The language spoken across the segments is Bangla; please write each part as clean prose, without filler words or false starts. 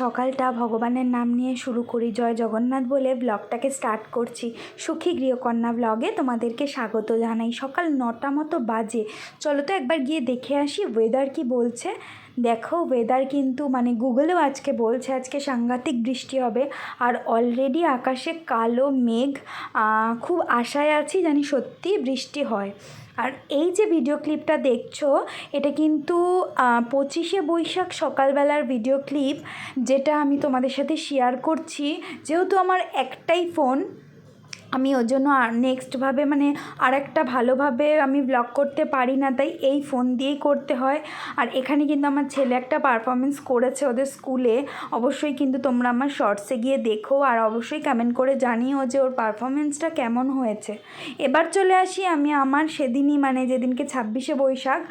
সকালটা ভগবানের নাম নিয়ে শুরু করি, জয় জগন্নাথ বলে ব্লগটাকে স্টার্ট করছি। সুখী গৃহকন্যা ব্লগে তোমাদেরকে স্বাগত জানাই। সকাল 9টা মতো বাজে। চলো তো একবার গিয়ে দেখে আসি ওয়েদার কি বলছে। দেখো ওয়েদার কিন্তু গুগলেও আজকে বলছে আজকে সাংঘাতিক বৃষ্টি হবে। আর অলরেডি আকাশে কালো মেঘ, খুব আশায় আছি জানি সত্যি বৃষ্টি হয়। আর এই যে ভিডিও ক্লিপটা দেখছো এটা কিন্তু 25শে বৈশাখ সকালবেলার ভিডিও ক্লিপ, যেটা আমি তোমাদের সাথে শেয়ার করছি। যেহেতু আমার একটাই ফোন, আমি ওর জন্য নেক্সটভাবে আর একটা ভালোভাবে আমি ব্লগ করতে পারি না, তাই এই ফোন দিয়েই করতে হয়। আর এখানে কিন্তু আমার ছেলে একটা পারফরমেন্স করেছে ওদের স্কুলে, অবশ্যই কিন্তু তোমরা আমার শর্টসে গিয়ে দেখো আর অবশ্যই কমেন্ট করে জানিও যে ওর পারফরমেন্সটা কেমন হয়েছে। এবার চলে আসি আমি আমার সেদিনই যেদিনকে 26শে বৈশাখ,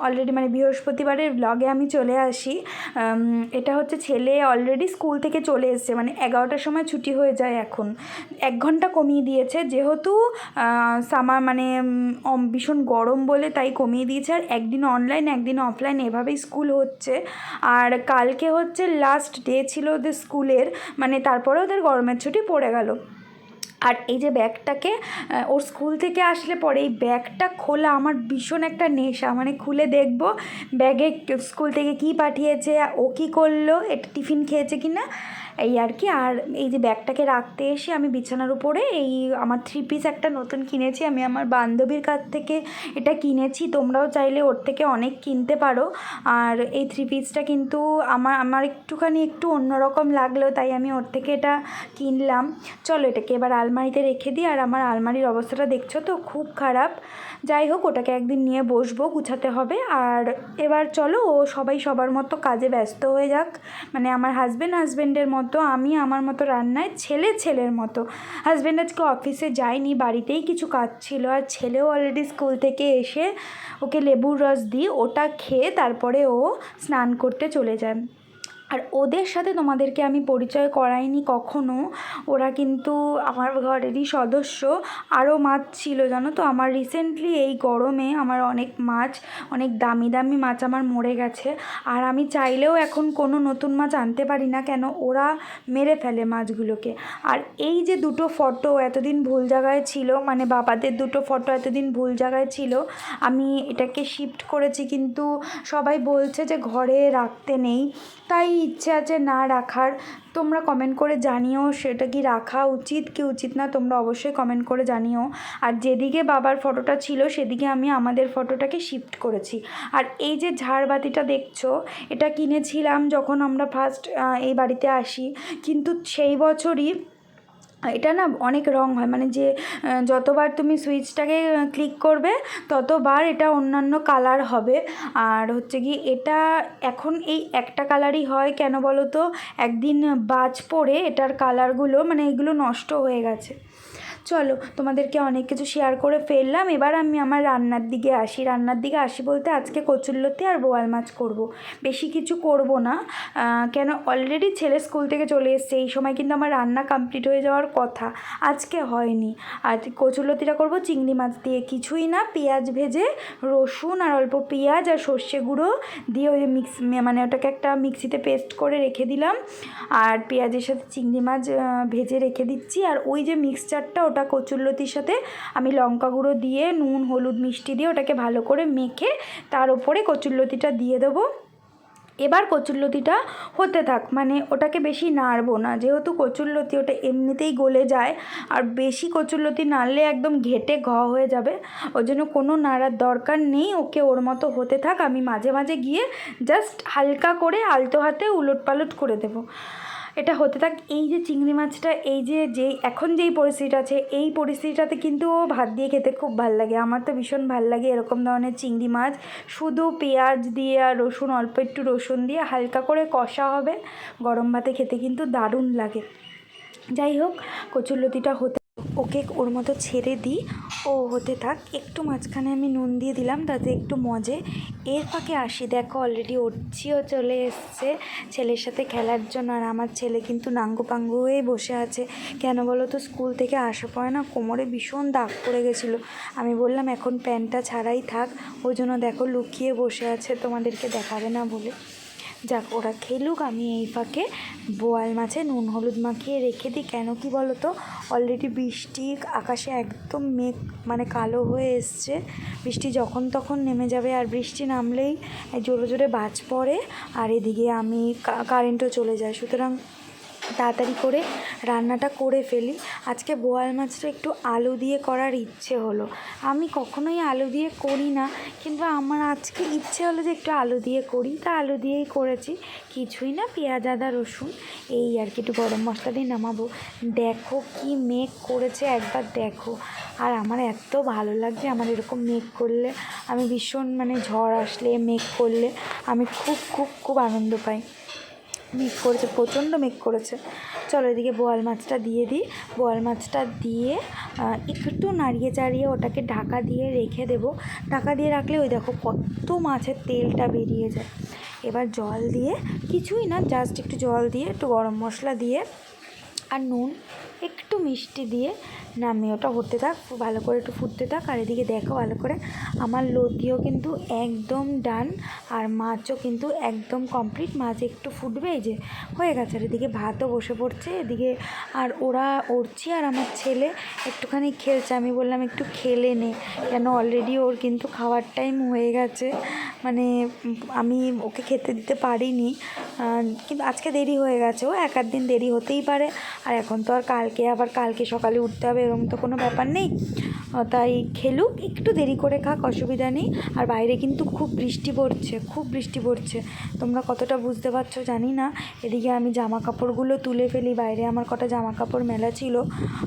অলরেডি বৃহস্পতিবারের ব্লগে আমি চলে আসি। এটা হচ্ছে ছেলে অলরেডি স্কুল থেকে চলে এসছে, 11টার সময় ছুটি হয়ে যায়, এখন 1 ঘন্টা কমিয়ে দিয়েছে যেহেতু সামার ভীষণ গরম বলে, তাই কমিয়ে দিয়েছে। আর একদিন অনলাইন একদিন অফলাইন এভাবেই স্কুল হচ্ছে। আর কালকে হচ্ছে লাস্ট ডে ছিল ওদের স্কুলের, তারপরে ওদের গরমের ছুটি পড়ে গেল। আর এই যে ব্যাগটাকে ওর স্কুল থেকে আসলে পরে এই ব্যাগটা খোলা আমার ভীষণ একটা নেশা, খুলে দেখব ব্যাগে স্কুল থেকে কী পাঠিয়েছে, ও কী করলো, এটা টিফিন খেয়েছে কি না, এই আর কি। আর এই যে ব্যাগটাকে রাখতে এসে আমি বিছানার উপরে এই আমার 3 পিস একটা নতুন কিনেছি, আমি আমার বান্ধবীর কাছ থেকে এটা কিনেছি। তোমরাও চাইলে ওর থেকে অনেক কিনতে পারো। আর এই 3 পিসটা কিন্তু আমার একটু অন্যরকম লাগলো, তাই আমি ওর থেকে এটা কিনলাম। চলো এটাকে এবার আলমারিতে রেখে দিই। আর আমার আলমারির অবস্থাটা দেখছো তো খুব খারাপ। যাই হোক, ওটাকে একদিন নিয়ে বসবো, গুছাতে হবে। আর এবার চলো ও সবাই সবার মতো কাজে ব্যস্ত হয়ে যাক, আমার হাজব্যান্ডের মতো, আমি আমার মতো রান্নায়, ছেলের মতো। হাজব্যান্ড আজকে অফিসে যায়নি, বাড়িতেই কিছু কাজ ছিল। আর ছেলেও অলরেডি স্কুল থেকে এসে ওকে লেবুর রস দিই, ওটা খেয়ে তারপরে ও স্নান করতে চলে যায়। আর ওদের সাথে তোমাদেরকে আমি পরিচয় করাইনি কখনো, ওরা কিন্তু আমার ঘরেরই সদস্য। আরও মাছ ছিল জানো তো, আমার রিসেন্টলি এই গরমে আমার অনেক দামি দামি মাছ আমার মরে গেছে। আর আমি চাইলেও এখন কোনো নতুন মাছ আনতে পারি না, কেন ওরা মেরে ফেলে মাছগুলোকে। আর এই যে 2টো ফটো এতদিন ভুল জায়গায় ছিল, বাবাদের 2টো ফটো এতদিন ভুল জায়গায় ছিল, আমি এটাকে শিফট করেছি, কিন্তু সবাই বলছে যে ঘরে রাখতে নেই, তাই ইচ্ছে আছে না রাখার। তোমরা কমেন্ট করে জানিও সেটা কি রাখা উচিত কি উচিত না, তোমরা অবশ্যই কমেন্ট করে জানিও। আর যেদিকে বাবার ফটোটা ছিল সেদিকে আমি আমাদের ফটোটাকে শিফট করেছি। আর এই যে ঝাড়বাতিটা দেখছো, এটা কিনেছিলাম যখন আমরা ফার্স্ট এই বাড়িতে আসি, কিন্তু সেই বছরই এটা না অনেক রং হয়, যে যতবার তুমি সুইচটাকে ক্লিক করবে ততবার এটা অন্যান্য কালার হবে। আর হচ্ছে কি এটা এখন এই একটা কালারই হয়, কেন বলো তো, একদিন বাজ পড়ে এটার কালারগুলো এগুলো নষ্ট হয়ে গেছে। চলো তোমাদেরকে অনেক কিছু শেয়ার করে ফেললাম, এবার আমি আমার রান্নার দিকে আসি বলতে আজকে কচুরলতি আর বোয়াল মাছ করব। বেশি কিছু করব না, কেন অলরেডি ছেলে স্কুল থেকে চলে এসছে, এই সময় কিন্তু আমার রান্না কমপ্লিট হয়ে যাওয়ার কথা, আজকে হয়নি। আর কচুরলতিটা করব চিংড়ি মাছ দিয়ে, কিছুই না, পেঁয়াজ ভেজে, রসুন আর অল্প পেঁয়াজ আর সর্ষে গুঁড়ো দিয়ে ওই ওটাকে একটা মিক্সিতে পেস্ট করে রেখে দিলাম। আর পেঁয়াজের সাথে চিংড়ি মাছ ভেজে রেখে দিচ্ছি। আর ওই যে মিক্সচারটা ওটা কচুরলতির সাথে আমি লঙ্কা গুঁড়ো দিয়ে নুন হলুদ মিষ্টি দিয়ে ওটাকে ভালো করে মেখে তার উপরে কচুরলতিটা দিয়ে দেবো। এবার কচুরলতিটা হতে থাক, ওটাকে বেশি নাড়বো না, যেহেতু কচুরলতি ওটা এমনিতেই গলে যায়। আর বেশি কচুরলতি নাড়লে একদম ঘেটে হয়ে যাবে, ওই জন্য কোনো নাড়ার দরকার নেই, ওকে ওর মতো হতে থাক। আমি মাঝে মাঝে গিয়ে জাস্ট হালকা করে আলতো হাতে উলট পালট করে দেবো, এটা হতে থাক। এই যে চিংড়ি মাছটা, এই যে এখন যেই পরিস্থিতিটা আছে, এই পরিস্থিতিটাতে কিন্তু ভাত দিয়ে খেতে খুব ভাল লাগে, আমার তো ভীষণ ভাল লাগে এরকম ধরনের চিংড়ি মাছ। শুধু পেঁয়াজ দিয়ে আর রসুন, অল্প একটু রসুন দিয়ে হালকা করে কষা হবে, গরম ভাতে খেতে কিন্তু দারুণ লাগে। যাই হোক, কচুরলতিটা হতে ওকে ওর মতো ছেড়ে দিই, ও হতে থাক। একটু মাঝখানে আমি নুন দিয়ে দিলাম তাতে একটু মজে। এর ফাঁকে আসি, দেখো অলরেডি ওরচিও চলে এসছে ছেলের সাথে খেলার জন্য। আর আমার ছেলে কিন্তু নাঙ্গু পাঙ্গু হয়ে বসে আছে, কেন বলো তো, স্কুল থেকে আসা পরে না কোমরে ভীষণ দাগ পড়ে গেছিলো, আমি বললাম এখন প্যান্টটা ছাড়াই থাক, ওই জন্য দেখো লুকিয়ে বসে আছে, তোমাদেরকে দেখাবে না বলে। যাক, ওরা খেলুক, আমি এই ফাঁকে বোয়াল মাছে নুন হলুদ মাখিয়ে রেখে দিই। কেন কি বলো তো, অলরেডি বৃষ্টি, আকাশে একদম মেঘ মানে কালো হয়ে এসছে। বৃষ্টি যখন তখন নেমে যাবে, আর বৃষ্টি নামলেই জোরে জোরে বাজ পড়ে, আর এদিকে আমি কারেন্টও চলে যায়। সুতরাং তাড়াতাড়ি করে রান্নাটা করে ফেলি। আজকে বোয়াল মাছটা একটু আলু দিয়ে করার ইচ্ছে হলো। আমি কখনোই আলু দিয়ে করি না, কিন্তু আমার আজকে ইচ্ছে হলো যে একটু আলু দিয়ে করি, তা আলু দিয়েই করেছি। কিছুই না, পেঁয়াজ আদা রসুন এই আর কি, একটু গরম মশলা দিয়ে নামাবো। দেখো কি মেঘ করেছে, একবার দেখো। আর আমার এত ভালো লাগছে, আমার এরকম মেঘ করলে আমি ভীষণ, মানে ঝড় আসলে মেঘ করলে আমি খুব খুব খুব আনন্দ পাই। মেঘ করেছে, প্রচণ্ড মেঘ করেছে। চলো এদিকে বোয়াল মাছটা দিয়ে দিই। বোয়াল মাছটা দিয়ে একটু নাড়িয়ে চাড়িয়ে ওটাকে ঢাকা দিয়ে রেখে দেবো। ঢাকা দিয়ে রাখলে ওই দেখো কত মাছের তেলটা বেরিয়ে যায়। এবার জল দিয়ে, কিছুই না, জাস্ট একটু জল দিয়ে, একটু গরম মশলা দিয়ে আর নুন, একটু মিষ্টি দিয়ে নামিয়ে ওটা হতে থাক, ভালো করে একটু ফুটতে থাক। আর এদিকে দেখো ভালো করে আমার লতিও কিন্তু একদম ডান, আর মাছও কিন্তু একদম কমপ্লিট। মাছ একটু ফুটবে, এই যে হয়ে গেছে। আর এদিকে ভাতও বসে পড়ছে এদিকে, আর ওরা উঠছি, আর আমার ছেলে একটুখানি খেলছে। আমি বললাম একটু খেলে নে, কেন অলরেডি ওর কিন্তু খাওয়ার টাইম হয়ে গেছে। মানে আমি ওকে খেতে দিতে পারিনি, কিন্তু আজকে দেরি হয়ে গেছে, ও এক আধ দিন দেরি হতেই পারে। আর এখন তো আর কালকে সকালে উঠতে হবে এরকম তো কোনো ব্যাপার নেই। তাই খেলুক, একটু দেরি করে খাক, অসুবিধা নেই। আর বাইরে কিন্তু খুব বৃষ্টি পড়ছে, খুব বৃষ্টি পড়ছে। তোমরা কতটা বুঝতে পারছো জানি না। এদিকে আমি জামা কাপড়গুলো তুলে ফেলি। বাইরে আমার কটা জামা কাপড় মেলা ছিল।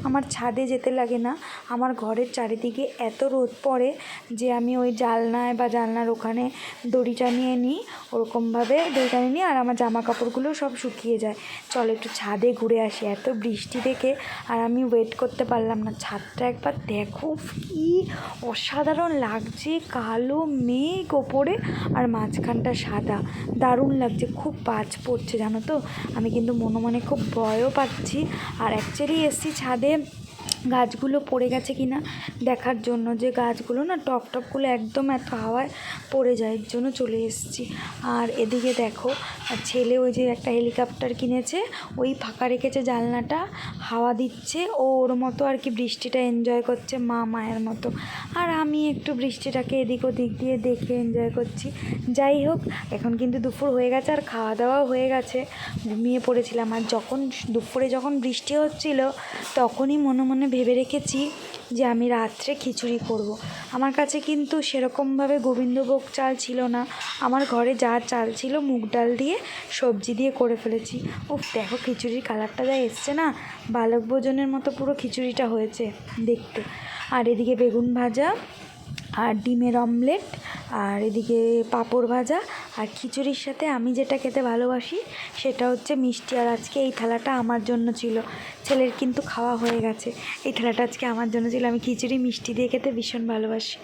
আমার ছাদে যেতে লাগে না, আমার ঘরের চারিদিকে এত রোদ পড়ে যে আমি ওই জানলায় বা জানলার ওখানে দড়ি টানিয়ে নিই, ওরকমভাবে দড়ি টানিয়ে নিই, আর আমার জামা কাপড়গুলো সব শুকিয়ে যায়। চলো একটু ছাদে ঘুরে আসি। এত বৃষ্টি দেখে আর আমি ওয়েট করতে পারলাম না। ছাদটা একবার দেখো কি অসাধারণ লাগছে, কালো মেঘ ওপরে আর মাঝখানটা সাদা, দারুণ লাগছে। খুব বাজ পড়ছে জানো তো, আমি কিন্তু মনে মনে খুব ভয়ও পাচ্ছি। আর অ্যাকচুয়ালি এসছি ছাদে গাছগুলো পড়ে গেছে কি না দেখার জন্য, যে গাছগুলো না টপগুলো একদম এত হাওয়ায় পড়ে যায়, এর জন্য চলে এসেছি। আর এদিকে দেখো ছেলে ওই যে একটা হেলিকপ্টার কিনেছে, ওই ফাঁকা রেখেছে জানলাটা, হাওয়া দিচ্ছে, ও ওর মতো আর কি বৃষ্টিটা এনজয় করছে মায়ের মতো। আর আমি একটু বৃষ্টিটাকে এদিক ওদিক দিয়ে দেখে এনজয় করছি। যাই হোক, এখন কিন্তু দুপুর হয়ে গেছে আর খাওয়া দাওয়াও হয়ে গেছে, ঘুমিয়ে পড়েছিলাম। আর দুপুরে যখন বৃষ্টি হচ্ছিল তখনই মনে মনে ভেবে রেখেছি যে আমি রাত্রে খিচুড়ি করব। আমার কাছে কিন্তু সেরকমভাবে গোবিন্দভোগ চাল ছিল না, আমার ঘরে যা চাল ছিল মুগ ডাল দিয়ে সবজি দিয়ে করে ফেলেছি। উফ, দেখো খিচুড়ির কালারটা যা এসছে না, বালক ভোজনের মতো পুরো খিচুড়িটা হয়েছে দেখতে। আর এদিকে বেগুন ভাজা আর ডিমের অমলেট, আর এদিকে পাঁপড় ভাজা, আর খিচুড়ির সাথে আমি যেটা খেতে ভালোবাসি সেটা হচ্ছে মিষ্টি। আর আজকে এই থালাটা আমার জন্য ছিল, ছেলের কিন্তু খাওয়া হয়ে গেছে। এই থালাটা আজকে আমার জন্য ছিল, আমি খিচুড়ি মিষ্টি দিয়ে খেতে ভীষণ ভালোবাসি।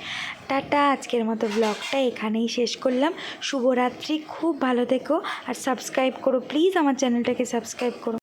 টাটা, আজকের মতো ব্লগটা এখানেই শেষ করলাম। শুভরাত্রি, খুব ভালো থেকো, আর সাবস্ক্রাইব করো প্লিজ, আমার চ্যানেলটাকে সাবস্ক্রাইব করো।